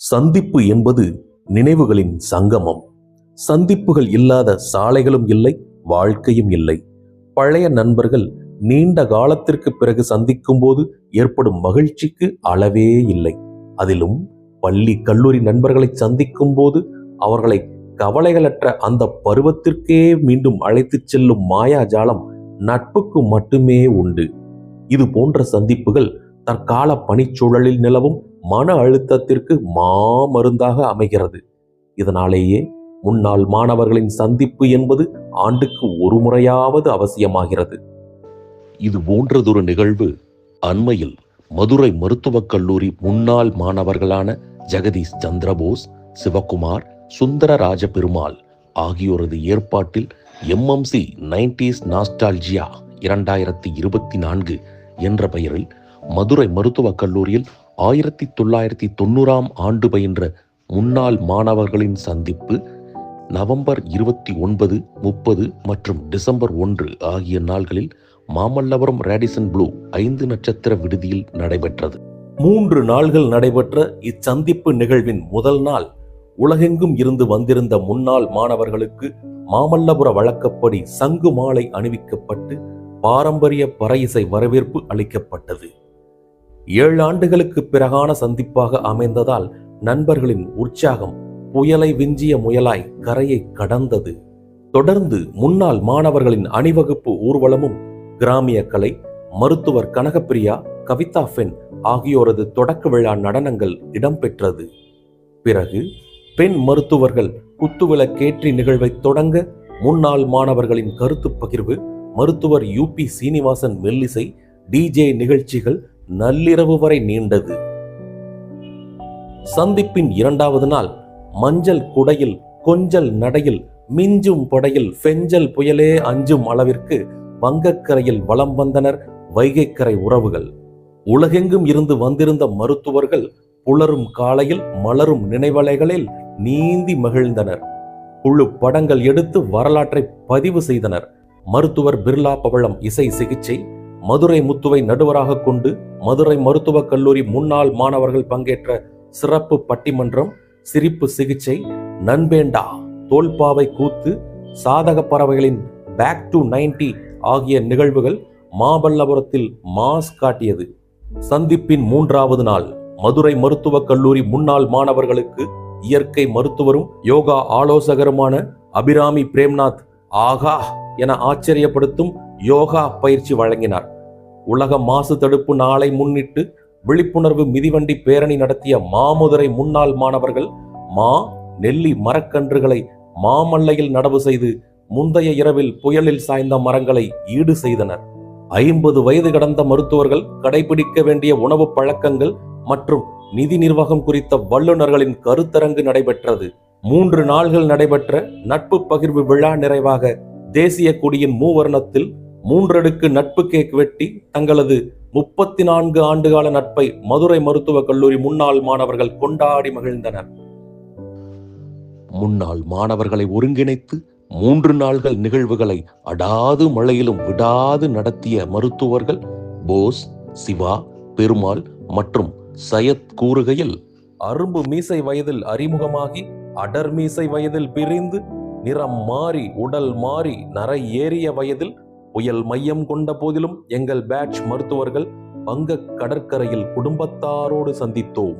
சந்திப்பு என்பது நினைவுகளின் சங்கமம். சந்திப்புகள் இல்லாத சாலைகளும் இல்லை, வாழ்க்கையும் இல்லை. பழைய நண்பர்கள் நீண்ட காலத்திற்கு பிறகு சந்திக்கும் போது ஏற்படும் மகிழ்ச்சிக்கு அளவே இல்லை. அதிலும் பள்ளி கல்லூரி நண்பர்களை சந்திக்கும் போது அவர்களை கவலைகளற்ற அந்த பருவத்திற்கே மீண்டும் அழைத்துச் செல்லும் மாயாஜாலம் நட்புக்கு மட்டுமே உண்டு. இது போன்ற சந்திப்புகள் தற்கால பணிச்சூழலில் நிலவும் மன அழுத்தத்திற்கு மாமருந்தாக அமைகிறது. இதனாலேயே முன்னாள் மாணவர்களின் சந்திப்பு என்பது ஆண்டுக்கு ஒரு முறையாவது அவசியமாகிறது. இது போன்றதொரு நிகழ்வு அண்மையில் மதுரை மருத்துவக் கல்லூரி முன்னாள் மாணவர்களான ஜெகதீஷ் சந்திரபோஸ், சிவகுமார், சுந்தரராஜ பெருமாள் ஆகியோரது ஏற்பாட்டில் MMC 90s நாஸ்டால்ஜியா 2024 என்ற பெயரில் மதுரை மருத்துவக் கல்லூரியில் 1990ஆம் ஆண்டு பயின்ற முன்னாள் மாணவர்களின் சந்திப்பு நவம்பர் 29, 30 மற்றும் டிசம்பர் 1 ஆகிய நாள்களில் மாமல்லபுரம் ரேடிசன் ப்ளூ 5 நட்சத்திர விடுதியில் நடைபெற்றது. 3 நாள்கள் நடைபெற்ற இச்சந்திப்பு நிகழ்வின் முதல் நாள் உலகெங்கும் இருந்து வந்திருந்த முன்னாள் மாணவர்களுக்கு மாமல்லபுர வழக்கப்படி சங்கு மாலை அணிவிக்கப்பட்டு பாரம்பரிய பறை இசை வரவேற்பு அளிக்கப்பட்டது. 7 ஆண்டுகளுக்கு பிறகான சந்திப்பாக அமைந்ததால் நண்பர்களின் உற்சாகம் புயலை விஞ்சிய முயலாய் கரையை கடந்தது. தொடர்ந்து முன்னாள் மாணவர்களின் அணிவகுப்பு ஊர்வலமும் கிராமிய கலை, மருத்துவர் கனகப்பிரியா, கவிதா பென் ஆகியோரது தொடக்க விழா நடனங்கள் இடம்பெற்றது. பிறகு பெண் மருத்துவர்கள் குத்துவிளக்கேற்றி நிகழ்வை தொடங்க முன்னாள் மாணவர்களின் கருத்து பகிர்வு, மருத்துவர் UP சீனிவாசன் மெல்லிசை, DJ நிகழ்ச்சிகள் நள்ளிரவு வரை நீண்டது. சந்திப்பின் 2வது நாள் மஞ்சள் குடையில், கொஞ்சல் நடையில், மிஞ்சும் படையில் பெஞ்சல் புயலே அஞ்சும் அளவிற்கு வங்கக்கரையில் வலம் வந்தனர் வைகைக்கரை உறவுகள். உலகெங்கும் இருந்து வந்திருந்த மருத்துவர்கள் புலரும் காலையில் மலரும் நினைவலைகளில் நீந்தி மகிழ்ந்தனர். குழு படங்கள் எடுத்து வரலாற்றை பதிவு செய்தனர். மருத்துவர் பிர்லா பவளம் இசை சிகிச்சை, மதுரை முத்துவை நடுவராக கொண்டு மதுரை மருத்துவக் கல்லூரி முன்னாள் மாணவர்கள் பங்கேற்ற சிறப்பு பட்டிமன்றம், சிரிப்பு சிகிச்சை, நண்பேண்டா, தோல்பாவை கூத்து, சாதக பறவைகளின் பேக் டு 90 ஆகிய நிகழ்வுகள் மாமல்லபுரத்தில் மாஸ் காட்டியது. சந்திப்பின் 3வது நாள் மதுரை மருத்துவக் கல்லூரி முன்னாள் மாணவர்களுக்கு இயற்கை மருத்துவரும் யோகா ஆலோசகருமான அபிராமி பிரேம்நாத் ஆகா என ஆச்சரியப்படுத்தும் யோகா பயிற்சி வழங்கினார். உலக மாசு தடுப்பு நாளை முன்னிட்டு விழிப்புணர்வு மிதிவண்டி பேரணி நடத்திய மாமதுரை முன்னாள் மாணவர்கள் நெல்லி மரக்கன்றுகளை மாமல்லையில் நடவு செய்து முந்தைய இரவில் புயலில் சாய்ந்த மரங்களை ஈடு செய்தனர். 50 வயது கடந்த மருத்துவர்கள் கடைபிடிக்க வேண்டிய உணவு பழக்கங்கள் மற்றும் நிதி நிர்வாகம் குறித்த வல்லுநர்களின் கருத்தரங்கு நடைபெற்றது. 3 நாள்கள் நடைபெற்ற நட்பு பகிர்வு விழா நிறைவாக தேசிய கொடியின் மூவர்ணத்தில் 3 அடுக்கு நட்பு கேக் வெட்டி தங்களது 34 ஆண்டுகால நட்பை மதுரை மருத்துவக் கல்லூரி முன்னாள் மாணவர்கள் கொண்டாடி மகிழ்ந்தனர். முன்னாள் மாணவர்களை ஒருங்கிணைத்து 3 நாள்கள் நிகழ்வுகளை அடாது மழையிலும் விடாது நடத்திய மருத்துவர்கள் போஸ், சிவா, பெருமாள் மற்றும் சையத் கூறுகையில், அரும்பு மீசை வயதில் அறிமுகமாகி அடர் மீசை வயதில் பிரிந்து நிறம் மாறி உடல் மாறி நரை ஏறிய வயதில் புயல் மையம் கொண்ட போதிலும் எங்கள் பேட்ச் மருத்துவர்கள் வங்க கடற்கரையில் குடும்பத்தாரோடு சந்தித்தோம்.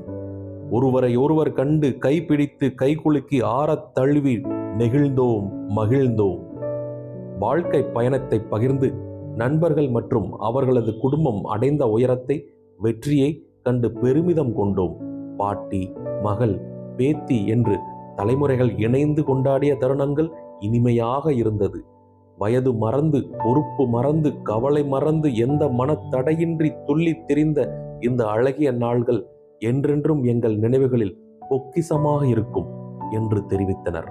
ஒருவரை ஒருவர் கண்டு கைப்பிடித்து கைகுலுக்கி ஆறத் தழுவி நெகிழ்ந்தோம், மகிழ்ந்தோம். வாழ்க்கை பயணத்தை பகிர்ந்து நண்பர்கள் மற்றும் அவர்களது குடும்பம் அடைந்த உயரத்தை, வெற்றியை கண்டு பெருமிதம் கொண்டோம். பாட்டி, மகள், பேத்தி என்று தலைமுறைகள் இணைந்து கொண்டாடிய தருணங்கள் இனிமையாக இருந்தது. வயது மறந்து, பொறுப்பு மறந்து, கவலை மறந்து எந்த மனத்தடையின்றி துள்ளி திரிந்த இந்த அழகிய நாள்கள் என்றென்றும் எங்கள் நினைவுகளில் பொக்கிசமாக இருக்கும் என்று தெரிவித்தனர்.